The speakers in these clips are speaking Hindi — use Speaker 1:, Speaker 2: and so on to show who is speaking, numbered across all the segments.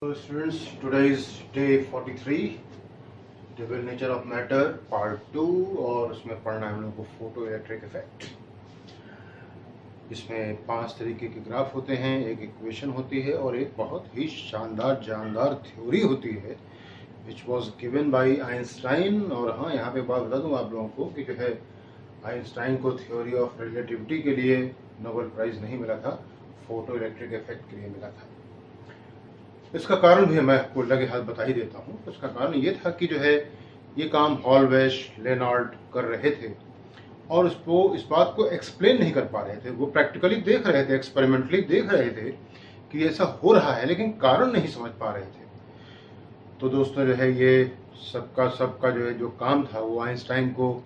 Speaker 1: So students, today is day 43, Double Nature of Matter Part 2 और उसमें पढ़ना है हम लोग को फोटो इलेक्ट्रिक इफेक्ट। इसमें 5 तरीके के ग्राफ होते हैं, एक इक्वेशन होती है और एक बहुत ही जानदार थ्योरी होती है which was given by Einstein. और हाँ, यहाँ पे बात बता दूँ आप लोगों को कि जो है आइंस्टाइन को थ्योरी ऑफ रिलेटिविटी के लिए नोबेल प्राइज़ नहीं मिला था, फोटो इलेक्ट्रिक इफेक्ट के लिए मिला था। इसका कारण भी मैं आपको लगे हाथ बता ही देता हूँ। इसका कारण ये था कि जो है ये काम हॉलवेश लेनार्ड कर रहे थे और उसको इस बात को एक्सप्लेन नहीं कर पा रहे थे। वो प्रैक्टिकली देख रहे थे, एक्सपेरिमेंटली देख रहे थे कि ऐसा हो रहा है, लेकिन कारण नहीं समझ पा रहे थे। तो दोस्तों जो है ये सबका जो है जो काम था वो आइंस्टाइन को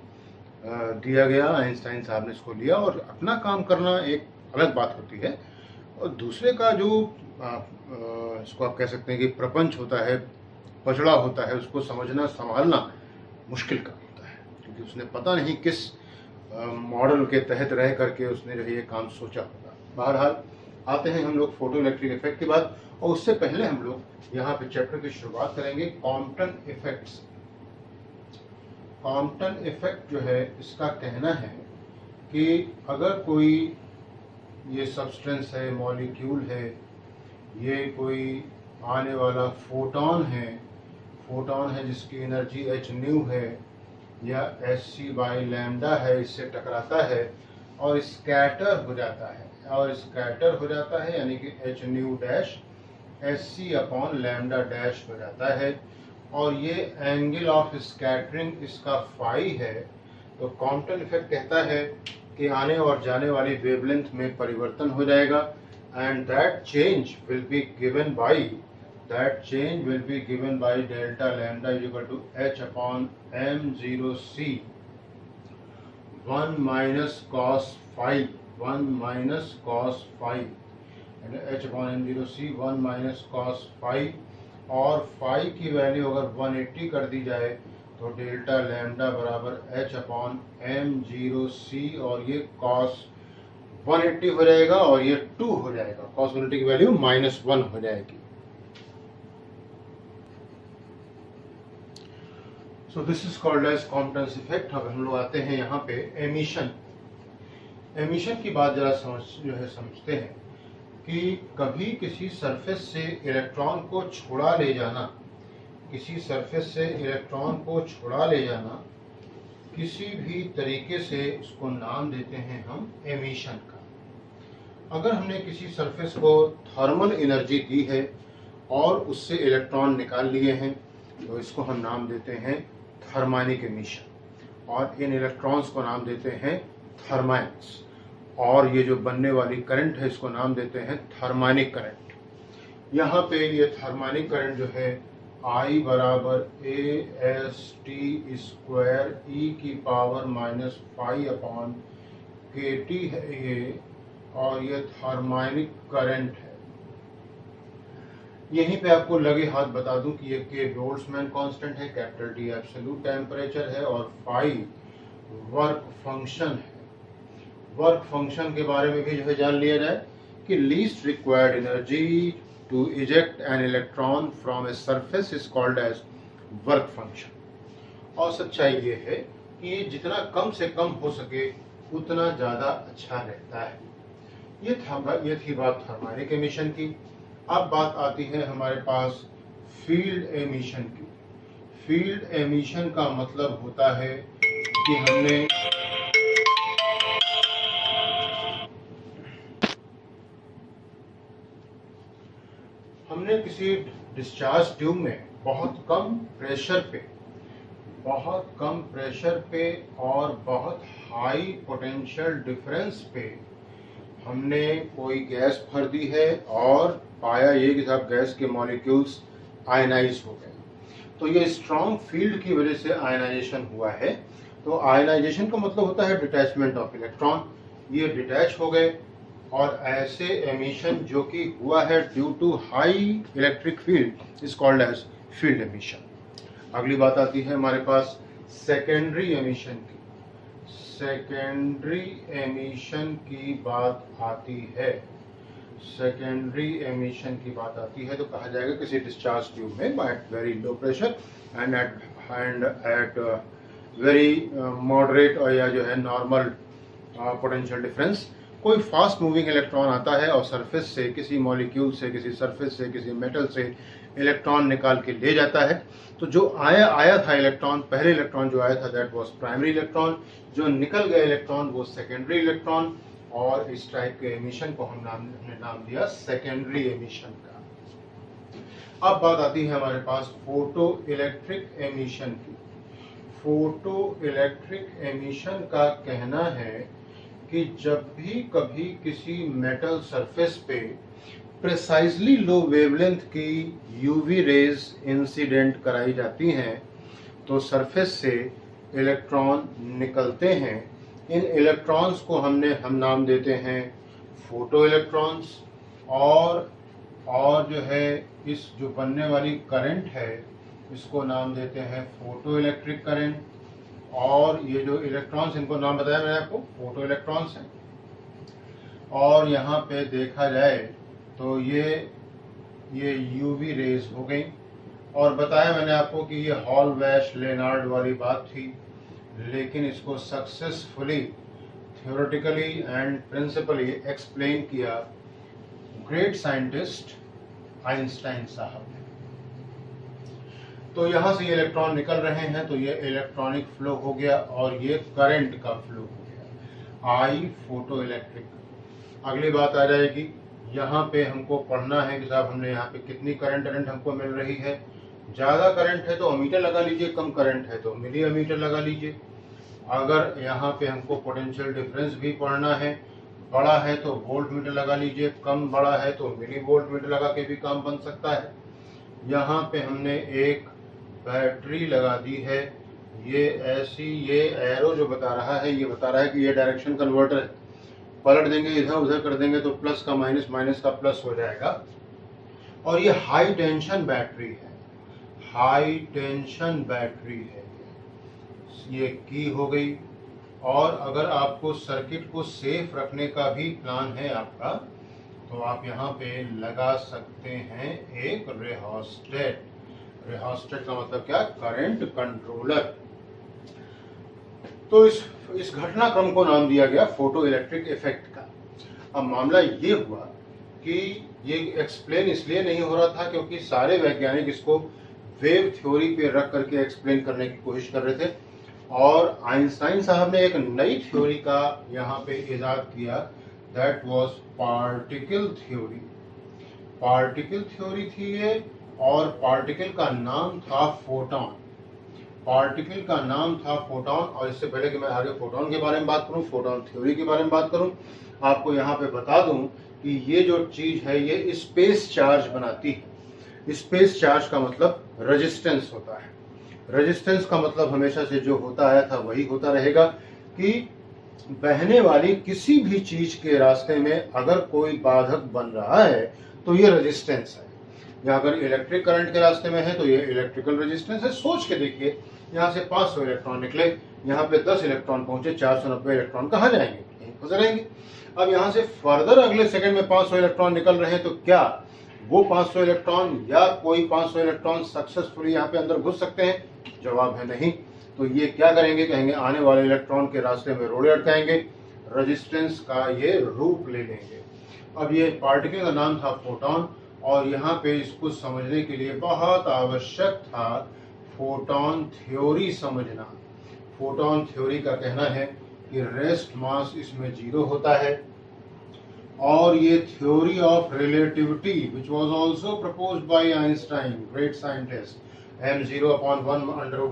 Speaker 1: दिया गया। आइंस्टाइन साहब ने इसको लिया और अपना काम करना एक अलग बात होती है, और दूसरे का जो इसको आप कह सकते हैं कि प्रपंच होता है, पचड़ा होता है, उसको समझना संभालना मुश्किल काम होता है, क्योंकि उसने पता नहीं किस मॉडल के तहत रह करके उसने जो है ये काम सोचा होगा। बहरहाल आते हैं हम लोग फोटो इलेक्ट्रिक इफेक्ट की बात, और उससे पहले हम लोग यहाँ पे चैप्टर की शुरुआत करेंगे कॉम्पटन इफेक्ट से। कॉम्पटन इफेक्ट जो है इसका कहना है कि अगर कोई ये सब्सटेंस है, मॉलिक्यूल है, ये कोई आने वाला फोटॉन है जिसकी एनर्जी h न्यू है या hc बाई लैम्डा है, इससे टकराता है और स्कैटर हो जाता है, यानी कि h new dash hc upon lambda dash हो जाता है, और ये एंगल ऑफ स्कैटरिंग इसका फाई है। तो कॉम्पटन इफेक्ट कहता है कि आने और जाने वाली वेवलेंथ में परिवर्तन हो जाएगा, and that change will be given by delta lambda is equal to h upon m0c 1 minus cos phi and h upon m0c 1 minus cos phi, और phi की वैल्यू अगर 180 कर दी जाए तो डेल्टा लैम्डा बराबर h अपॉन m0c, और ये cos 180 हो जाएगा और ये 2 हो जाएगा, cos 180 की वैल्यू -1 हो जाएगी। So this is called as Compton's effect. अब हम लोग आते हैं यहाँ पे एमिशन की बात जरा समझते हैं कि कभी किसी सरफेस से इलेक्ट्रॉन को छुड़ा ले जाना किसी भी तरीके से उसको नाम देते हैं हम एमिशन का। अगर हमने किसी सरफेस को थर्मल एनर्जी दी है और उससे इलेक्ट्रॉन निकाल लिए हैं तो इसको हम नाम देते हैं थर्मैनिक एमिशन, और इन इलेक्ट्रॉन्स को नाम देते हैं थर्माइन्स, और ये जो बनने वाली करंट है इसको नाम देते हैं थर्मैनिक करंट। यहाँ पे ये थर्मैनिक करंट जो है I बराबर AST स्क्वायर E की पावर -5 अपॉन KT है ये, और ये थर्मैनिक करंट है। यहीं पे आपको लगे हाथ बता दूं कि ये K बोल्ट्जमैन कांस्टेंट है, कैपिटल T एब्सोल्यूट टेम्परेचर है, और फाई वर्क फंक्शन है। वर्क फंक्शन के बारे में भी जो है जान लिया जाए कि least required energy to eject an electron from a surface is called as work function। और सच्चाई ये है कि जितना कम से कम हो सके उतना ज़्यादा अच्छा रहता है। ये थी बात थर्मैनिक एमिशन की। अब बात आती है हमारे पास फील्ड एमिशन की। फील्ड एमिशन का मतलब होता है कि हमने किसी डिस्चार्ज ट्यूब में बहुत कम प्रेशर पे और बहुत हाई पोटेंशियल डिफरेंस पे हमने कोई गैस भर दी है और पाया ये कि साहब गैस के मॉलिक्यूल्स आयनाइज हो गए। तो ये स्ट्रॉन्ग फील्ड की वजह से आयनाइजेशन हुआ है। तो आयनाइजेशन का मतलब होता है डिटैचमेंट ऑफ इलेक्ट्रॉन। ये डिटैच हो गए, और ऐसे एमिशन जो कि हुआ है due to high electric field is called as field emission. अगली बात आती है हमारे पास सेकेंडरी एमिशन की। सेकेंडरी एमिशन की बात आती है सेकेंडरी एमिशन की बात आती है तो कहा जाएगा किसी डिस्चार्ज ट्यूब में at very low pressure and at very moderate और या जो है नॉर्मल पोटेंशियल डिफरेंस कोई फास्ट मूविंग इलेक्ट्रॉन आता है और सरफेस से किसी मॉलिक्यूल से किसी सरफेस से किसी मेटल से इलेक्ट्रॉन निकाल के ले जाता है। तो जो आया था इलेक्ट्रॉन, पहले इलेक्ट्रॉन जो आया था दैट वाज प्राइमरी इलेक्ट्रॉन, जो निकल गया इलेक्ट्रॉन वो सेकेंडरी इलेक्ट्रॉन, और इस टाइप के एमिशन को हमने नाम दिया सेकेंडरी एमिशन का। अब बात आती है हमारे पास फोटो इलेक्ट्रिक एमिशन की। फोटो इलेक्ट्रिक एमिशन का कहना है कि जब भी कभी किसी मेटल सरफेस पे प्रिसाइजली लो वेवलेंथ की यूवी रेज इंसिडेंट कराई जाती हैं तो सरफेस से इलेक्ट्रॉन निकलते हैं। इन इलेक्ट्रॉन्स को हम नाम देते हैं फोटो इलेक्ट्रॉन्स, और जो है इस जो बनने वाली करंट है इसको नाम देते हैं फोटो इलेक्ट्रिक करंट। और ये जो इलेक्ट्रॉन्स, इनको नाम बताया मैंने आपको, फोटो इलेक्ट्रॉन्स हैं। और यहाँ पे देखा जाए तो ये यूवी रेज हो गई। और बताया मैंने आपको कि ये हॉल वैश लेनार्ड वाली बात थी, लेकिन इसको successfully theoretically and principally explain किया ग्रेट साइंटिस्ट आइंस्टाइन साहब ने। तो यहाँ से ये इलेक्ट्रॉन निकल रहे हैं तो ये इलेक्ट्रॉनिक फ्लो हो गया और ये करंट का फ्लो हो गया, आई फोटो इलेक्ट्रिक। अगली बात आ जाएगी, यहाँ पे हमको पढ़ना है कि साहब हमने यहाँ पे कितनी करंट हमको मिल रही है। ज़्यादा करंट है तो अमीटर लगा लीजिए, कम करंट है तो मिली अमीटर लगा लीजिए। अगर यहाँ पे हमको पोटेंशियल डिफरेंस भी पढ़ना है, बड़ा है तो वोल्ट मीटर लगा लीजिए, कम बड़ा है तो मिली वोल्ट मीटर लगा के भी काम बन सकता है। यहाँ पे हमने एक बैटरी लगा दी है, ये ऐसी, ये एरो जो बता रहा है ये बता रहा है कि ये डायरेक्शन कन्वर्टर है, पलट देंगे इधर उधर कर देंगे तो प्लस का माइनस, माइनस का प्लस हो जाएगा। और ये हाई टेंशन बैटरी है, हाई टेंशन बैटरी है, ये की हो गई। और अगर आपको सर्किट को सेफ रखने का भी प्लान है आपका तो आप यहाँ पे लगा सकते हैं एक रेहोस्टेट। रेहोस्टेट का मतलब क्या, करंट कंट्रोलर। तो इस घटनाक्रम को नाम दिया गया फोटो इलेक्ट्रिक इफेक्ट का। अब मामला ये हुआ कि ये एक्सप्लेन इसलिए नहीं हो रहा था क्योंकि सारे वैज्ञानिक इसको वेव थ्योरी पे रख करके एक्सप्लेन करने की कोशिश कर रहे थे, और आइंस्टाइन साहब ने एक नई थ्योरी का यहाँ पे इजाद किया, that was particle theory. Particle theory थी ये, और पार्टिकल का नाम था फोटॉन। पार्टिकल का नाम था फोटॉन। और इससे पहले कि मैं आगे फोटॉन के बारे में बात करूं, फोटॉन थ्योरी के बारे में बात करूं, आपको यहाँ पे बता दूं कि ये जो चीज है ये स्पेस चार्ज बनाती है। स्पेस चार्ज का मतलब रेजिस्टेंस होता है। रेजिस्टेंस का मतलब हमेशा से जो होता आया था वही होता रहेगा कि बहने वाली किसी भी चीज के रास्ते में अगर कोई बाधक बन रहा है तो ये रेजिस्टेंस है। या अगर इलेक्ट्रिक करंट के रास्ते में है तो ये इलेक्ट्रिकल रेजिस्टेंस है। सोच के देखिए, यहाँ से 500 इलेक्ट्रॉन निकले, यहाँ पे 10 इलेक्ट्रॉन पहुंचे, 490 इलेक्ट्रॉन कहाँ जाएंगे, कहीं फंसे रहेंगे। अब यहाँ से फर्दर अगले सेकंड में 500 इलेक्ट्रॉन निकल रहे हैं तो क्या वो 500 इलेक्ट्रॉन या कोई 500 इलेक्ट्रॉन सक्सेसफुली यहाँ पे अंदर घुस सकते हैं? जवाब है नहीं। तो ये क्या करेंगे, कहेंगे आने वाले इलेक्ट्रॉन के रास्ते में रोड़े अटकाएंगे, रेजिस्टेंस का ये रूप ले लेंगे। अब ये पार्टिकल का नाम था फोटॉन, और यहाँ पे इसको समझने के लिए बहुत आवश्यक था फोटॉन थ्योरी समझना। फोटॉन थ्योरी का कहना है कि रेस्ट मास इसमें 0 होता है, और ये theory of relativity which was also proposed by Einstein, great scientist, m0/1 -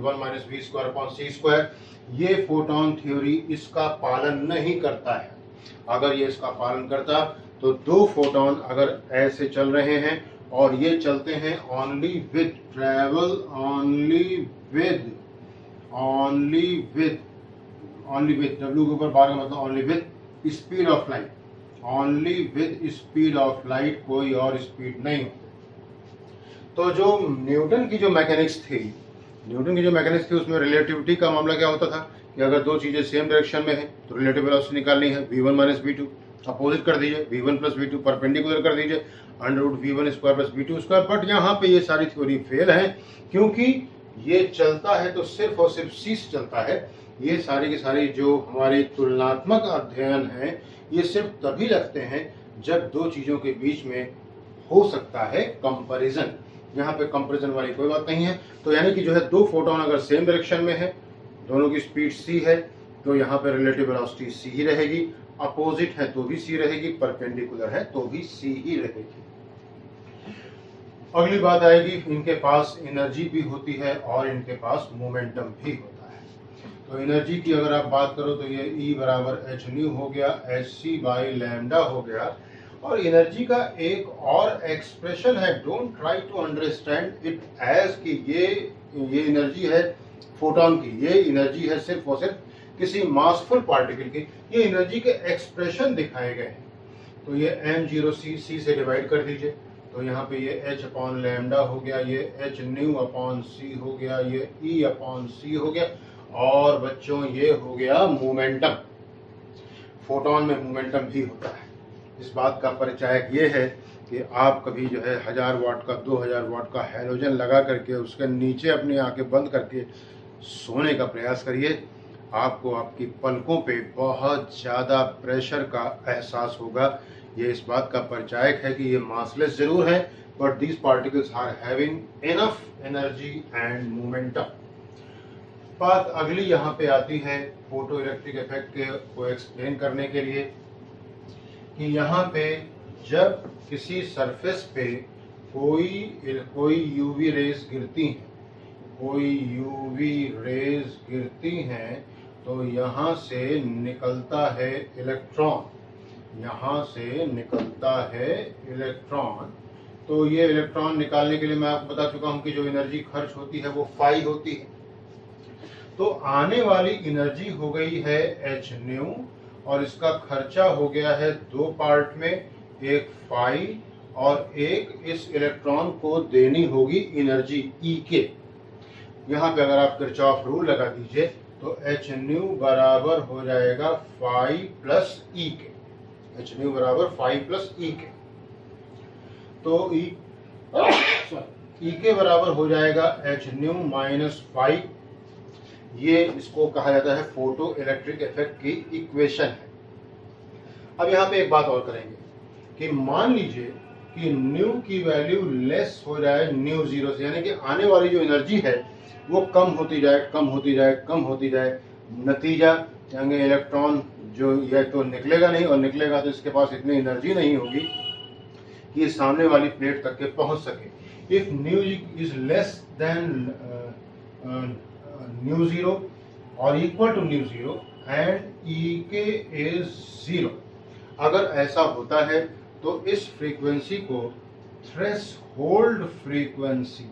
Speaker 1: v²/c², ये फोटॉन थ्योरी इसका पालन नहीं करता है। अगर ये इसका पालन करता तो 2 फोटॉन अगर ऐसे चल रहे हैं और ये चलते हैं only with travel, only with W के ऊपर बार का मतलब only with speed of light, only with speed of light, कोई और स्पीड नहीं। तो जो न्यूटन की जो मैकेनिक्स थी उसमें रिलेटिविटी का मामला क्या होता था कि अगर 2 चीजें सेम डायरेक्शन में है तो रिलेटिव वेलोसिटी निकालनी है v1 - v2, अपोजिट कर दीजिए, V1 प्लस V2 परपेंडिकुलर कर दीजिए, √V1 square plus V2 square. But यहाँ पे ये सारी थ्योरी फेल है, क्योंकि ये चलता है तो सिर्फ और सिर्फ C से चलता है। ये सारी की सारी जो हमारे तुलनात्मक अध्ययन है, ये सिर्फ तभी लगते हैं जब दो चीजों के बीच में हो सकता है कंपैरिजन। यहाँ पे कंपैरिजन वाली कोई बात नहीं है। तो यानी कि जो है दो फोटोन अगर सेम डायरेक्शन में है, दोनों की स्पीड c है, तो यहाँ पे रिलेटिव वेलोसिटी c ही रहेगी। अपोजिट है तो भी c रहेगी, परपेंडिकुलर है तो भी c ही रहेगी। अगली बात आएगी, इनके पास एनर्जी भी होती है और इनके पास मोमेंटम भी होता है। तो एनर्जी की अगर आप बात करो तो ये E बराबर एच न्यू हो गया, hc बाई लैम्डा हो गया। और एनर्जी का एक और एक्सप्रेशन है, don't try to understand it as कि ये एनर्जी है फोटोन की, ये एनर्जी है सिर्फ और सिर्फ किसी मासफुल पार्टिकल की। ये एनर्जी के एक्सप्रेशन दिखाए गए हैं। तो ये m0 c से डिवाइड कर दीजिए, तो यहाँ पे ये h अपॉन लैम्डा हो गया, ये h न्यू अपॉन c हो गया, ये E अपॉन c हो गया। और बच्चों ये हो गया मोमेंटम। फोटोन में मोमेंटम भी होता है। इस बात का परिचायक ये है कि आप कभी जो है 1000 वाट का 2000 वाट का हैलोजन लगा करके उसके नीचे अपनी आंखें बंद करके सोने का प्रयास करिए, आपको आपकी पलकों पे बहुत ज़्यादा प्रेशर का एहसास होगा। ये इस बात का परिचायक है कि ये मासलेस जरूर है, but these particles are having enough energy and momentum. बात अगली यहाँ पे आती है फोटो इलेक्ट्रिक इफेक्ट को एक्सप्लेन करने के लिए, कि यहाँ पे जब किसी सरफेस पे कोई यूवी रेज गिरती हैं, तो यहाँ से निकलता है इलेक्ट्रॉन। तो ये इलेक्ट्रॉन निकालने के लिए मैं आपको बता चुका हूँ कि जो एनर्जी खर्च होती है वो फाई होती है। तो आने वाली एनर्जी हो गई है h न्यू, और इसका खर्चा हो गया है दो पार्ट में, एक फाई और एक इस इलेक्ट्रॉन को देनी होगी एनर्जी E के। यहाँ पे अगर आप किरचॉफ रूल लगा दीजिए तो h न्यू बराबर हो जाएगा फाई प्लस E के, h न्यू बराबर फाई प्लस E के। तो E के बराबर हो जाएगा h न्यू माइनस फाई। ये इसको कहा जाता है फोटो इलेक्ट्रिक इफेक्ट की इक्वेशन है। अब यहाँ पे एक बात और करेंगे कि मान लीजिए कि न्यू की वैल्यू लेस हो जाए न्यू जीरो से, यानी कि आने वाली जो एनर्जी है वो कम होती जाए। नतीजा यानी इलेक्ट्रॉन जो यह तो निकलेगा नहीं, और निकलेगा तो इसके पास इतनी एनर्जी नहीं होगी कि ये सामने वाली प्लेट तक के पहुंच सके। If nu is less than nu zero और equal to nu zero and E K is zero, अगर ऐसा होता है तो इस फ्रीक्वेंसी को थ्रेशोल्ड फ्रीक्वेंसी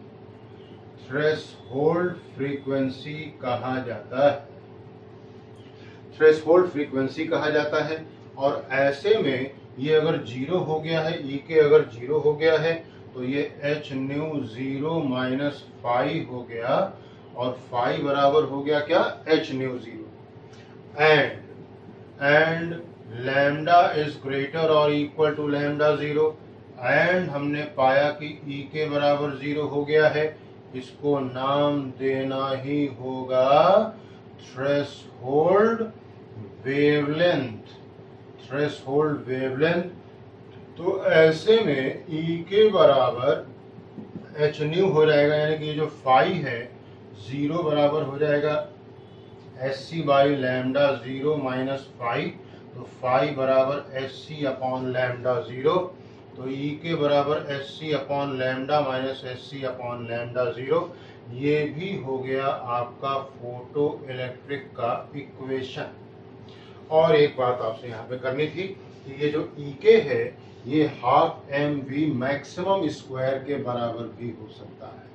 Speaker 1: कहा जाता है। और ऐसे में ये अगर जीरो हो गया है, ई के अगर जीरो हो गया है, तो ये H nu zero minus phi हो गया, और फाई बराबर हो गया क्या, H nu zero. And lambda is greater और equal to lambda zero, and हमने पाया कि ई के बराबर जीरो हो गया है। इसको नाम देना ही होगा थ्रेशोल्ड वेवलेंथ। तो ऐसे में ई के बराबर एच न्यू हो जाएगा, यानी कि ये जो फाई है जीरो बराबर हो जाएगा SC by lambda zero minus phi. तो फाई बराबर एससी अपॉन लैम्डा जीरो, तो ई के बराबर SC upon lambda minus SC upon lambda zero. ये भी हो गया आपका फोटो इलेक्ट्रिक का इक्वेशन। और एक बात आपसे यहाँ पे करनी थी कि ये जो ई के है ये half M V maximum square के बराबर भी हो सकता है।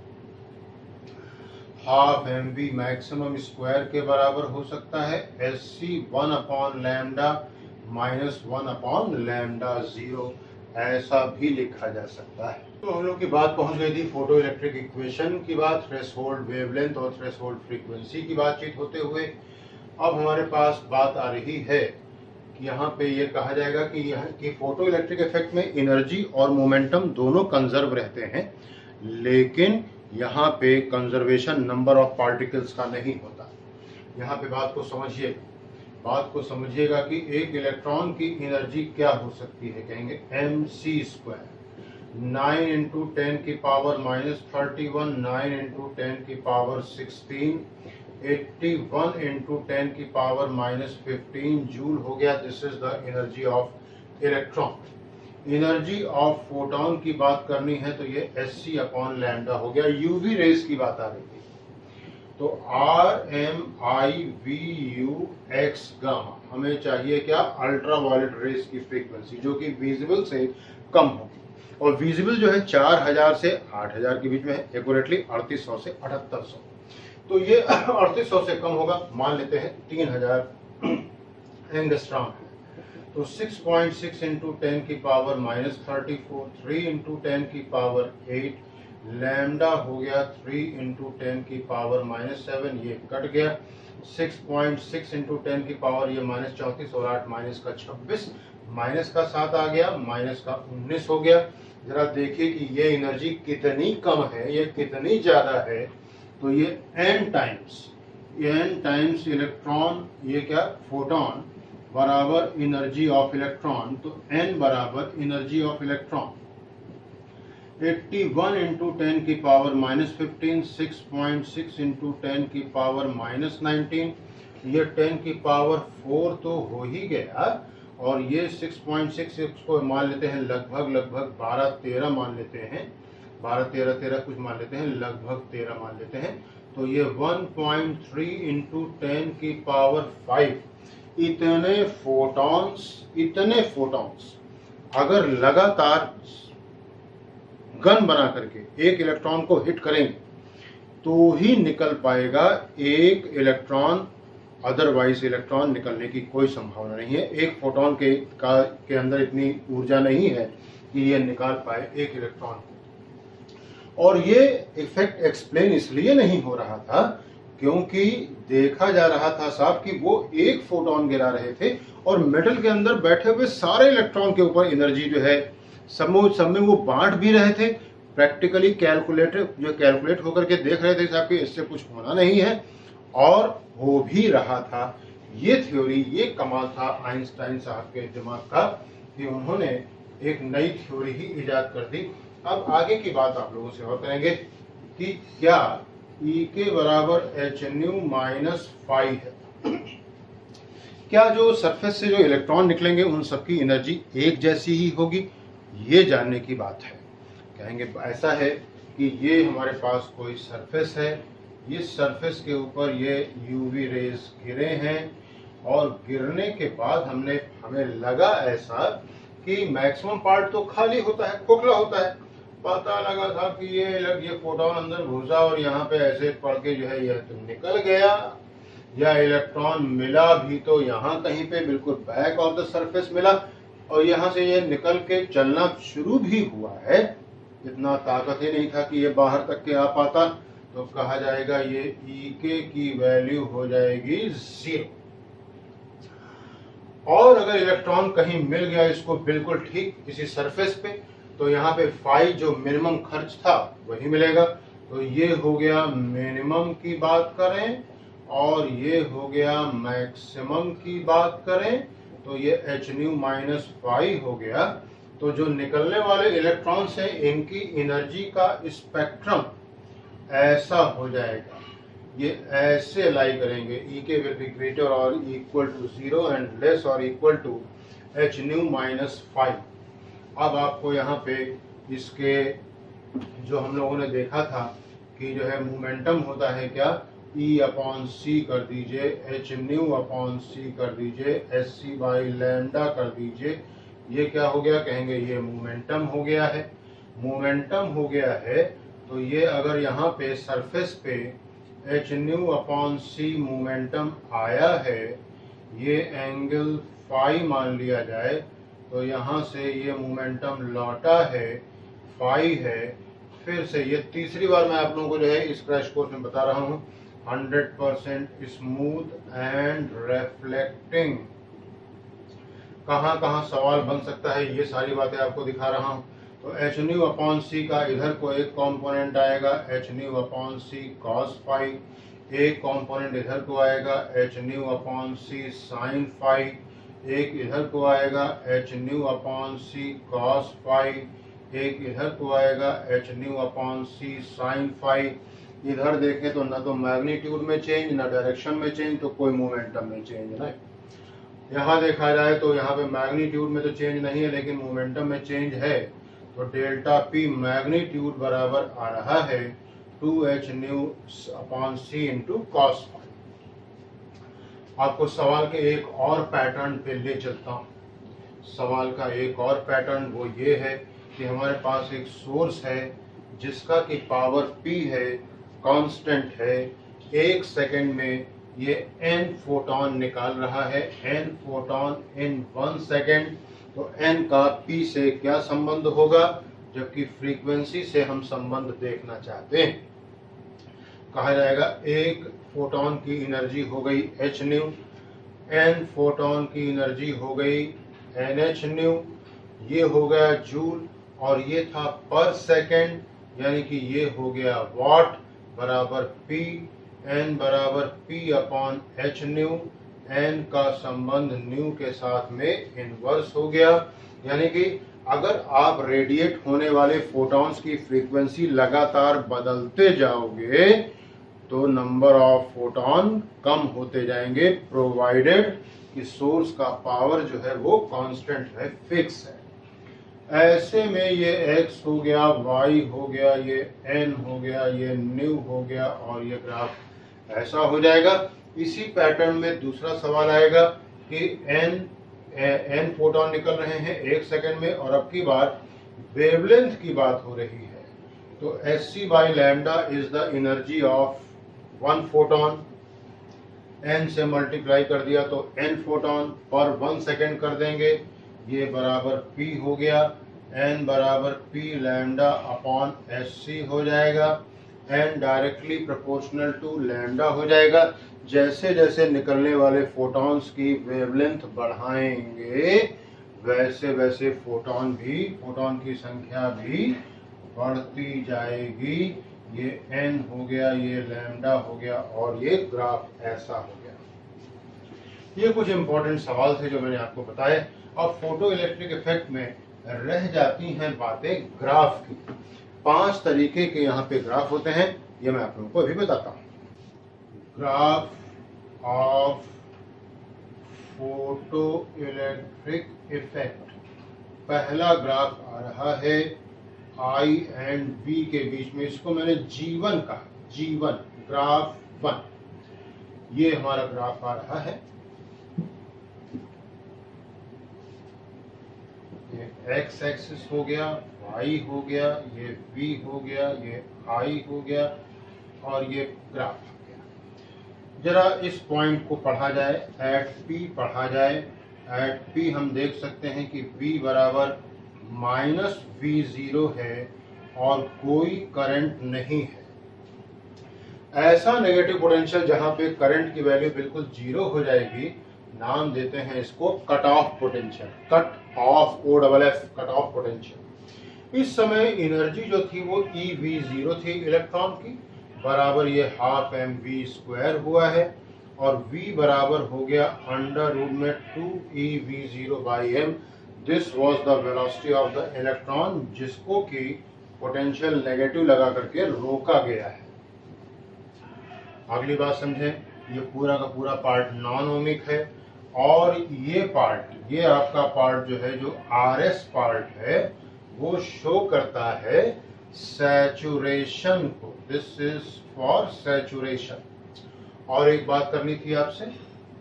Speaker 1: Half M V maximum square के बराबर हो सकता है। S C 1 upon lambda minus 1 upon lambda zero, ऐसा भी लिखा जा सकता है। तो हम लोग की बात पहुंच गई थी फोटो इलेक्ट्रिक इक्वेशन की बात, थ्रेशोल्ड वेवलेंथ और थ्रेशोल्ड फ्रीक्वेंसी की बातचीत होते हुए। अब हमारे पास बात आ रही है यहाँ पे ये कहा जाएगा कि यहाँ की फोटो इलेक्ट्रिक इफेक्ट में एनर्जी और मोमेंटम दोनों कंजर्व रहते हैं, लेकिन यहाँ पे कंजर्वेशन नंबर ऑफ पार्टिकल्स का नहीं होता। यहाँ पे बात को समझिएगा कि एक इलेक्ट्रॉन की एनर्जी क्या हो सकती है। कहेंगे mc², 9 इंटू 10 की पावर -31, 9 इंटू 10 की पावर 16, 81 इंटू 10 की पावर -15 जूल हो गया। This is the energy of electron. Energy of photon की बात करनी है तो ये Sc/λ हो गया। यूवी रेस की बात आ रही थी तो RMIVUX गामा, हमें चाहिए क्या, अल्ट्रा वायलेट रेस की फ्रीक्वेंसी जो कि विजिबल से कम होगी, और विजिबल जो है 4000 से 8000 के बीच में है, एक्यूरेटली 3800 से 7800। तो ये 3800 से कम होगा, मान लेते हैं 3000 एंगस्ट्रॉम है। तो 6.6 इंटू 10 की पावर -34, 3 इंटू 10 की पावर 8, लैम्डा हो गया 3 इंटू 10 की पावर -7, ये कट गया। 6.6 इंटू 10 की पावर ये -34 और 8 माइनस का 26, माइनस का 7 आ गया, माइनस का 19 हो गया। जरा देखिए कि ये एनर्जी कितनी कम है, ये कितनी ज्यादा है। तो ये n टाइम्स इलेक्ट्रॉन, ये क्या, फोटोन बराबर एनर्जी ऑफ इलेक्ट्रॉन, तो n बराबर एनर्जी ऑफ इलेक्ट्रॉन 81 इंटू 10 की पावर -15, 6.6 इंटू 10 की पावर -19, ये 10 की पावर 4 तो हो ही गया, और ये 6.6 को मान लेते हैं लगभग 12-13 मान लेते हैं, 12-13 कुछ मान लेते हैं, लगभग 13 मान लेते हैं। तो ये 1.3 इंटू 10 की पावर 5, इतने फोटॉन्स अगर लगातार गन बना करके एक इलेक्ट्रॉन को हिट करेंगे तो ही निकल पाएगा एक इलेक्ट्रॉन, अदरवाइज इलेक्ट्रॉन निकलने की कोई संभावना नहीं है। एक फोटोन के अंदर इतनी ऊर्जा नहीं है कि ये निकाल पाए एक इलेक्ट्रॉन को। और ये इफेक्ट एक्सप्लेन इसलिए नहीं हो रहा था क्योंकि देखा जा रहा था साहब कि वो एक फोटोन गिरा रहे थे और मेटल के अंदर बैठे हुए सारे इलेक्ट्रॉन के ऊपर एनर्जी जो है सब में वो बांट भी रहे थे। प्रैक्टिकली कैलकुलेट होकर के देख रहे थे साहब कि इससे कुछ होना नहीं है, और हो भी रहा था। ये थ्योरी, ये कमाल था आइंस्टाइन साहब के दिमाग का कि उन्होंने एक नई थ्योरी ही इजाद कर दी। अब आगे की बात आप लोगों से और करेंगे कि क्या E के बराबर hν-5 है। क्या जो सरफेस से जो इलेक्ट्रॉन निकलेंगे उन सबकी एनर्जी एक जैसी ही होगी, ये जानने की बात है। कहेंगे ऐसा है कि ये हमारे पास कोई सरफेस है, इस सरफेस के ऊपर ये यूवी रेज गिरे हैं, और गिरने के बाद हमें लगा ऐसा कि मैक्सिमम पार्ट तो खाली होता है, खोखला होता है। पता लगा था कि ये फोटोन अंदर घुसा और यहाँ पे ऐसे पड़ के जो है यह तो निकल गया, या इलेक्ट्रॉन मिला भी तो यहाँ कहीं पे बिल्कुल बैक ऑफ द सरफेस मिला, और यहाँ से ये निकल के चलना शुरू भी हुआ है। इतना ताकत ही नहीं था कि ये बाहर तक के आ पाता। तो कहा जाएगा ये EK की वैल्यू हो जाएगी 0। और अगर इलेक्ट्रॉन कहीं मिल गया इसको बिल्कुल ठीक किसी सरफेस पे, तो यहाँ पे फाई जो मिनिमम खर्च था वही मिलेगा। तो ये हो गया मिनिमम की बात करें, और ये हो गया मैक्सिमम की बात करें, तो ये hν-5 हो गया। तो जो निकलने वाले इलेक्ट्रॉन्स हैं इनकी एनर्जी का स्पेक्ट्रम ऐसा हो जाएगा, ये ऐसे लाई करेंगे, EK विल बी ग्रेटर और इक्वल टू 0 एंड लेस और इक्वल टू hν-5। अब आपको यहाँ पे इसके जो हम लोगों ने देखा था कि जो है मोमेंटम होता है क्या, E/c कर दीजिए, hν/c कर दीजिए, Sc/λ कर दीजिए। ये क्या हो गया, कहेंगे ये मोमेंटम हो गया है। मोमेंटम हो गया है तो ये अगर यहाँ पे सरफेस पे hν/c मोमेंटम आया है, ये एंगल फाई मान लिया जाए, तो यहाँ से ये मोमेंटम लौटा है, फाई है। फिर से ये तीसरी बार मैं आप लोगों को जो है इस क्रैश कोर्स में बता रहा हूँ, 100% स्मूथ एंड रिफ्लेक्टिंग कहाँ कहाँ सवाल बन सकता है, ये सारी बातें आपको दिखा रहा हूँ। तो एच न्यू अपॉन सी का इधर को एक कॉम्पोनेंट आएगा एच न्यू अपॉन सी कॉस फाई, एक कॉम्पोनेंट इधर को आएगा एच न्यू अपॉन सी साइन फाई, एक इधर को आएगा एच न्यू अपॉन सी कॉस फाई, एक इधर को आएगा एच न्यू अपॉन सी साइन फाई। इधर देखें तो ना तो मैग्नीट्यूड में चेंज, ना डायरेक्शन में चेंज, तो कोई मोमेंटम में चेंज नहीं। यहाँ देखा जाए तो यहाँ पे मैग्नीट्यूड में तो चेंज नहीं है लेकिन मोमेंटम में चेंज है। तो डेल्टा पी मैग्नीट्यूड बराबर आ रहा है 2h न्यू अपॉन सी इंटू कॉस फाई। आपको सवाल के एक और पैटर्न पे ले चलता हूँ। सवाल का एक और पैटर्न वो ये है कि हमारे पास एक सोर्स है जिसका कि पावर p है, कांस्टेंट है, 1 सेकेंड में ये n फोटोन निकाल रहा है, n फोटोन इन 1 सेकेंड। तो n का p से क्या संबंध होगा, जबकि फ्रीक्वेंसी से हम संबंध देखना चाहते हैं। कहा जाएगा एक फोटोन की एनर्जी हो गई h न्यू, n फोटोन की एनर्जी हो गई nh न्यू, ये हो गया जूल, और ये था पर सेकेंड, यानी कि ये हो गया वाट बराबर p, n बराबर p upon h new. n का संबंध न्यू के साथ में इनवर्स हो गया, यानी कि अगर आप रेडिएट होने वाले फोटॉन्स की फ्रीक्वेंसी लगातार बदलते जाओगे तो नंबर ऑफ फोटॉन कम होते जाएंगे, प्रोवाइडेड कि सोर्स का पावर जो है वो कांस्टेंट है, फिक्स है। ऐसे में ये x हो गया, y हो गया, ये n हो गया, ये न्यू हो गया, और ये ग्राफ ऐसा हो जाएगा। इसी पैटर्न में दूसरा सवाल आएगा कि n फोटॉन निकल रहे हैं 1 सेकेंड में, और अब की बार वेवलेंथ की बात हो रही है। तो Sc by lambda is the energy of 1 photon, n से मल्टीप्लाई कर दिया तो n फोटॉन पर 1 सेकेंड कर देंगे, ये बराबर p हो गया, n बराबर p लैम्डा अपॉन Sc हो जाएगा, n directly proportional to lambda हो जाएगा। जैसे जैसे निकलने वाले फोटॉन्स की वेवलेंथ बढ़ाएंगे वैसे वैसे फोटॉन की संख्या भी बढ़ती जाएगी। ये n हो गया, ये लैम्डा हो गया, और ये ग्राफ ऐसा हो गया। ये कुछ इंपॉर्टेंट सवाल थे जो मैंने आपको बताए। अब फोटो इलेक्ट्रिक इफेक्ट में रह जाती हैं बातें ग्राफ की। 5 तरीके के यहाँ पे ग्राफ होते हैं, ये मैं आप लोगों को अभी बताता हूँ। Graph of photo electric effect, पहला ग्राफ आ रहा है I एंड B के बीच में, इसको मैंने G1 कहा, G1 ग्राफ 1। ये हमारा ग्राफ आ रहा है, ये x एक्सिस हो गया, y हो गया, ये V हो गया, ये I हो गया, और ये ग्राफ हो गया। जरा इस पॉइंट को पढ़ा जाए, एट P पढ़ा जाए। एट P हम देख सकते हैं कि V बराबर माइनस V0 है और कोई करंट नहीं है। ऐसा नेगेटिव पोटेंशियल जहां पे करंट की वैल्यू बिल्कुल 0 हो जाएगी, नाम देते हैं इसको cut off potential, cut off OFF, cut off potential. इस समय एनर्जी जो थी वो eV0 थी इलेक्ट्रॉन की, बराबर ये हाफ mv² हुआ है, और V बराबर हो गया अंडर रूट में 2eV0/m। This was the velocity of the electron, जिसको कि पोटेंशियल नेगेटिव लगा करके रोका गया है। अगली बात समझें, ये पूरा का पूरा पार्ट नॉन ओमिक है, और ये पार्ट, ये आपका पार्ट जो है, जो RS पार्ट है, वो शो करता है सैचुरेशन को। This is for saturation. और एक बात करनी थी आपसे,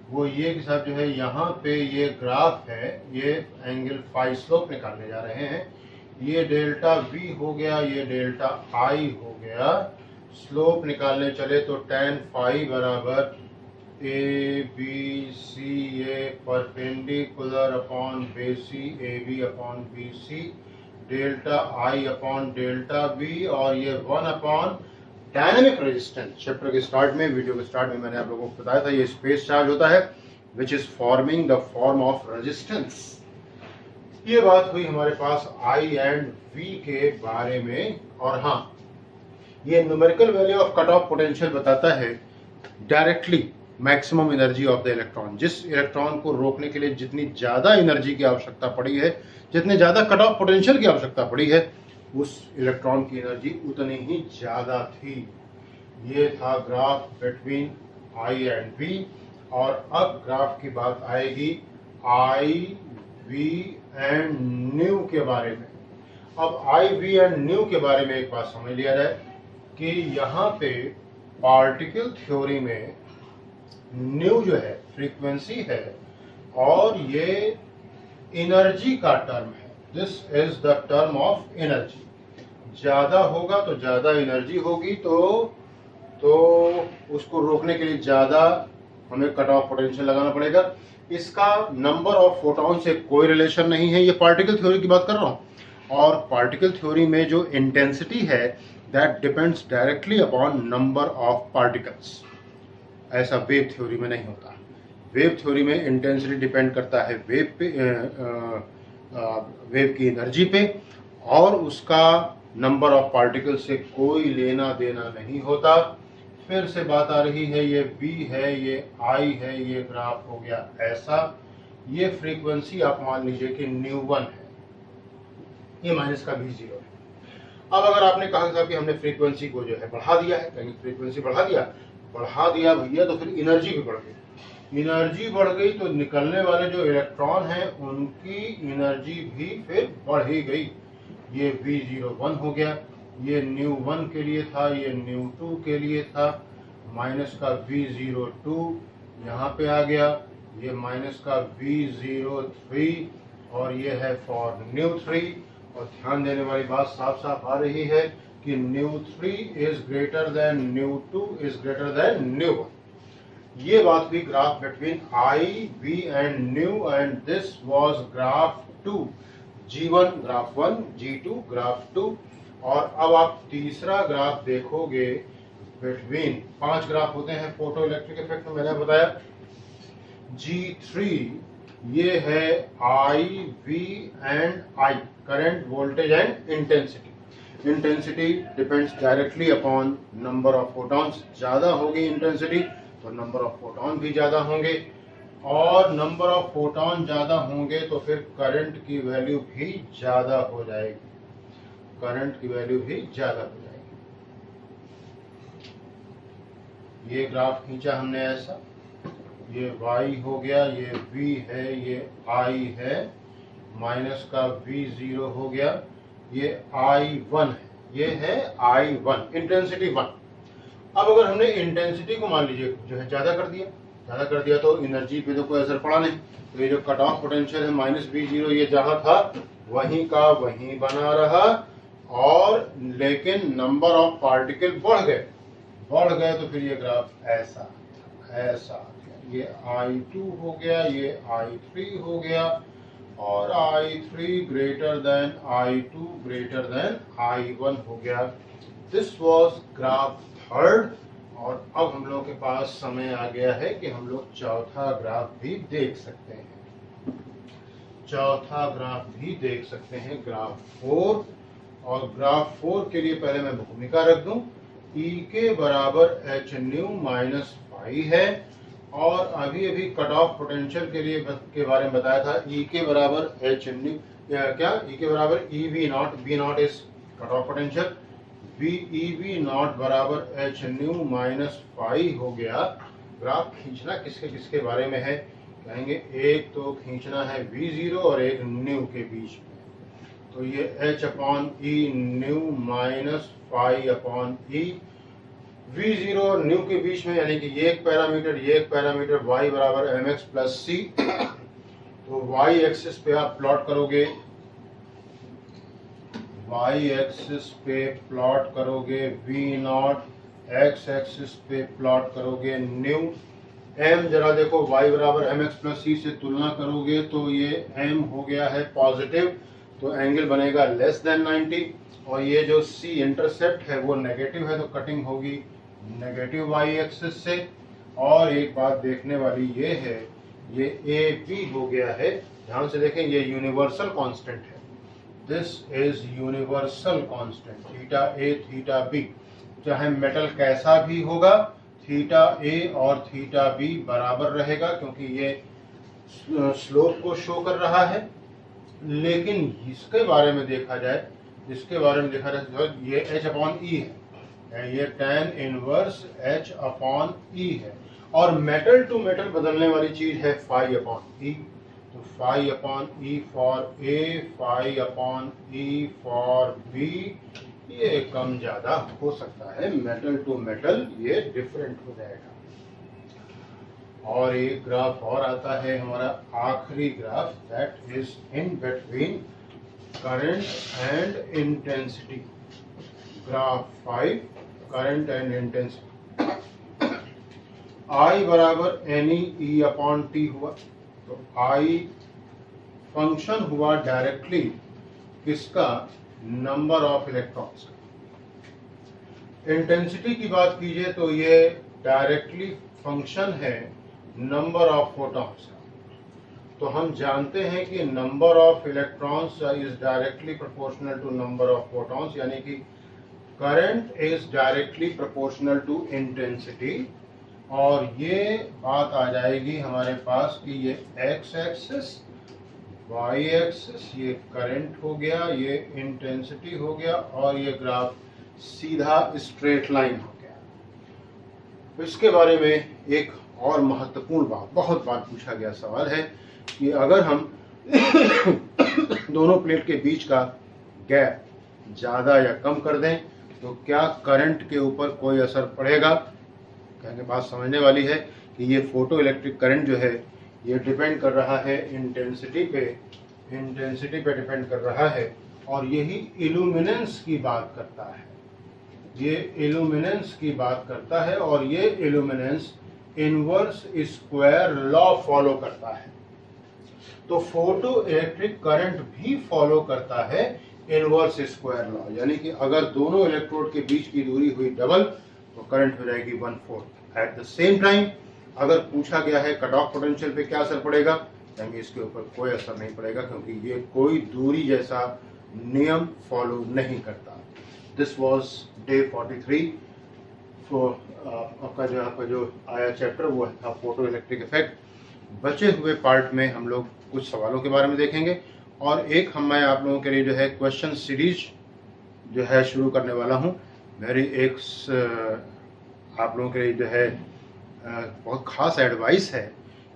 Speaker 1: वो ये कि साहब जो है यहाँ पे ये ग्राफ है, ये एंगल फाई स्लोप निकालने जा रहे हैं। ये डेल्टा V हो गया, ये डेल्टा I हो गया। स्लोप निकालने चले तो tan फाई बराबर ABCA perpendicular upon BC AB upon BC, delta I upon delta B, और ये 1 अपॉन डायनेमिक रेजिस्टेंस। चैप्टर के स्टार्ट में, वीडियो के स्टार्ट में मैंने आप लोगों को बताया था, ये स्पेस चार्ज होता है। Which is forming the form of resistance. ये बात हुई हमारे पास आई एंड वी के बारे में। और हाँ, ये numerical value of cut off potential बताता है directly maximum energy of the electron. जिस इलेक्ट्रॉन को रोकने के लिए जितनी ज्यादा एनर्जी की आवश्यकता पड़ी है, जितने ज्यादा कट ऑफ पोटेंशियल की आवश्यकता पड़ी है, उस इलेक्ट्रॉन की एनर्जी उतनी ही ज्यादा थी। ये था graph between I and V. और अब ग्राफ की बात आएगी आई वी एंड न्यू के बारे में। अब आई वी एंड न्यू के बारे में एक बात समझ लिया जाए कि यहाँ पे पार्टिकल थ्योरी में न्यू जो है फ्रीक्वेंसी है और ये एनर्जी का टर्म है। This is the term of energy. ज्यादा होगा तो ज्यादा एनर्जी होगी, तो उसको रोकने के लिए ज्यादा हमें कट ऑफ पोटेंशियल लगाना पड़ेगा। इसका नंबर ऑफ फोटॉन से कोई रिलेशन नहीं है। ये पार्टिकल थ्योरी की बात कर रहा हूँ। और पार्टिकल थ्योरी में जो इंटेंसिटी है that depends directly upon number of particles. ऐसा वेव थ्योरी में नहीं होता। वेव थ्योरी में इंटेंसिटी डिपेंड करता है वेव पे, वेव की एनर्जी पे, और उसका नंबर ऑफ पार्टिकल से कोई लेना देना नहीं होता। फिर से बात आ रही है, ये V है, ये I है, ये ग्राफ हो गया ऐसा। ये फ्रीक्वेंसी आप मान लीजिए कि ν1 है, ये माइनस का V0 है। अब अगर आपने कहा साहब कि हमने फ्रीक्वेंसी को जो है बढ़ा दिया है, कहीं फ्रीक्वेंसी बढ़ा दिया भैया, तो फिर एनर्जी भी बढ़ गई। एनर्जी बढ़ गई तो निकलने वाले जो इलेक्ट्रॉन हैं उनकी एनर्जी भी फिर बढ़ ही गई। ये V01 हो गया, ये ν1 के लिए था, ये ν2 के लिए था, माइनस का V02 यहाँ पे आ गया, ये माइनस का V03 और ये है फॉर ν3। और ध्यान देने वाली बात साफ साफ आ रही है कि ν3 is greater than ν2 is greater than ν1। ये बात हुई graph between I V and nu, and this was graph 2, G1 graph 1, G2 graph 2। और अब आप तीसरा ग्राफ देखोगे बिटवीन 5 ग्राफ होते हैं फोटो इलेक्ट्रिक इफेक्ट में, मैंने बताया। G3 ये है I V and I, current voltage and intensity. Intensity depends directly upon number of photons. ज्यादा होगी इंटेंसिटी तो नंबर ऑफ फोटॉन भी ज्यादा होंगे, और नंबर ऑफ फोटॉन ज्यादा होंगे तो फिर करंट की वैल्यू भी ज्यादा हो जाएगी। करंट की वैल्यू भी ज्यादा हो जाएगी। ये ग्राफ खींचा हमने ऐसा, ये y हो गया, ये v है, ये I है, माइनस का V0 हो गया, ये I1 है, ये है I1, इंटेंसिटी 1। अब अगर हमने इंटेंसिटी को मान लीजिए जो है ज्यादा कर दिया तो एनर्जी पे तो कोई असर पड़ा नहीं। तो ये जो कट ऑफ पोटेंशियल है माइनस V0, ये जहां था वहीं का वहीं बना रहा, और लेकिन नंबर ऑफ पार्टिकल बढ़ गए तो फिर ये ग्राफ ऐसा ये I2 हो गया, ये I3 हो गया, और I3 greater than I2 greater than I1 हो गया। This was graph 3rd। और अब हम लोगों के पास समय आ गया है कि हम लोग चौथा ग्राफ भी देख सकते हैं। ग्राफ 4। और ग्राफ 4 के लिए पहले मैं भूमिका रख दूं। E के बराबर h न्यू माइनस पाई है, और अभी कट ऑफ पोटेंशियल के बारे में बताया था। E के बराबर h न्यू E के बराबर EV0, V0 is cut off potential, EV0 बराबर h न्यू माइनस पाई हो गया। ग्राफ खींचना किसके बारे में है, कहेंगे एक तो खींचना है V0 और एक न्यू के बीच में। तो ये h upon E new minus pi upon E, V0 और न्यू के बीच में, यानी कि ये एक पैरामीटर y बराबर mx प्लस c। तो y एक्सिस पे आप प्लॉट करोगे, V0, x एक्सिस पे प्लॉट करोगे न्यू। m जरा देखो, y बराबर mx प्लस c से तुलना करोगे तो ये m हो गया है पॉजिटिव, तो एंगल बनेगा लेस देन 90। और ये जो c इंटरसेप्ट है वो नेगेटिव है, तो कटिंग होगी नेगेटिव y एक्सिस से। और एक बात देखने वाली ये है ये ए बी हो गया है। ध्यान से देखें, ये यूनिवर्सल कांस्टेंट है। This is universal constant, theta A theta B. चाहे मेटल कैसा भी होगा, थीटा ए और थीटा बी बराबर रहेगा, क्योंकि ये स्लोप को शो कर रहा है। लेकिन इसके बारे में देखा जाए तो ये h अपॉन ई है, ये tan इनवर्स h अपॉन ई है। और मेटल टू मेटल बदलने वाली चीज है फाई अपॉन ई। तो phi upon E for A, phi upon E for B, ये कम ज्यादा हो सकता है। मेटल टू मेटल ये डिफरेंट हो जाएगा। और एक ग्राफ और आता है हमारा आखिरी graph, that is in between current and intensity. Graph 5, current and intensity. I बराबर एनी ई अपॉन टी हुआ। तो I फंक्शन हुआ डायरेक्टली किसका, नंबर ऑफ इलेक्ट्रॉन्स का। इंटेंसिटी की बात कीजिए तो ये डायरेक्टली फंक्शन है नंबर ऑफ फोटॉन्स का। तो हम जानते हैं कि number of electrons is directly proportional to number of photons, यानी कि current is directly proportional to intensity. और ये बात आ जाएगी हमारे पास कि ये एक्स एक्सिस, वाई एक्सिस, ये करंट हो गया, ये इंटेंसिटी हो गया, और ये ग्राफ सीधा स्ट्रेट लाइन हो गया। इसके बारे में एक और महत्वपूर्ण बात, बहुत बार पूछा गया सवाल है कि अगर हम दोनों प्लेट के बीच का गैप ज़्यादा या कम कर दें तो क्या करंट के ऊपर कोई असर पड़ेगा। कहेंगे बात समझने वाली है कि ये फोटो इलेक्ट्रिक करंट जो है ये डिपेंड कर रहा है इंटेंसिटी पे डिपेंड कर रहा है। और यही इल्यूमिनेंस की बात करता है, ये इल्यूमिनेंस की बात करता है। और ये illuminance inverse square law follow करता है। तो फोटो इलेक्ट्रिक करंट भी फॉलो करता है इनवर्स स्क्वायर लॉ, यानी कि अगर दोनों इलेक्ट्रोड के बीच की दूरी हुई डबल तो करंट हो जाएगी 1/4। एट द सेम टाइम अगर पूछा गया है कट ऑफ पोटेंशियल पे क्या असर पड़ेगा, यानी इसके ऊपर कोई असर नहीं पड़ेगा, क्योंकि ये कोई दूरी जैसा नियम फॉलो नहीं करता। This was day 43। तो आपका जो आया चैप्टर वो था फोटो इलेक्ट्रिक इफेक्ट। बचे हुए पार्ट में हम लोग कुछ सवालों के बारे में देखेंगे, और एक मैं आप लोगों के लिए जो है क्वेश्चन सीरीज जो है शुरू करने वाला हूँ। मेरी एक आप लोगों के लिए जो है बहुत खास एडवाइस है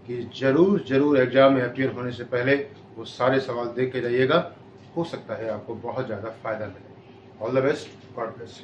Speaker 1: कि ज़रूर एग्जाम में अपीयर होने से पहले वो सारे सवाल देख के जाइएगा। हो सकता है आपको बहुत ज़्यादा फायदा मिले। All the best, God bless.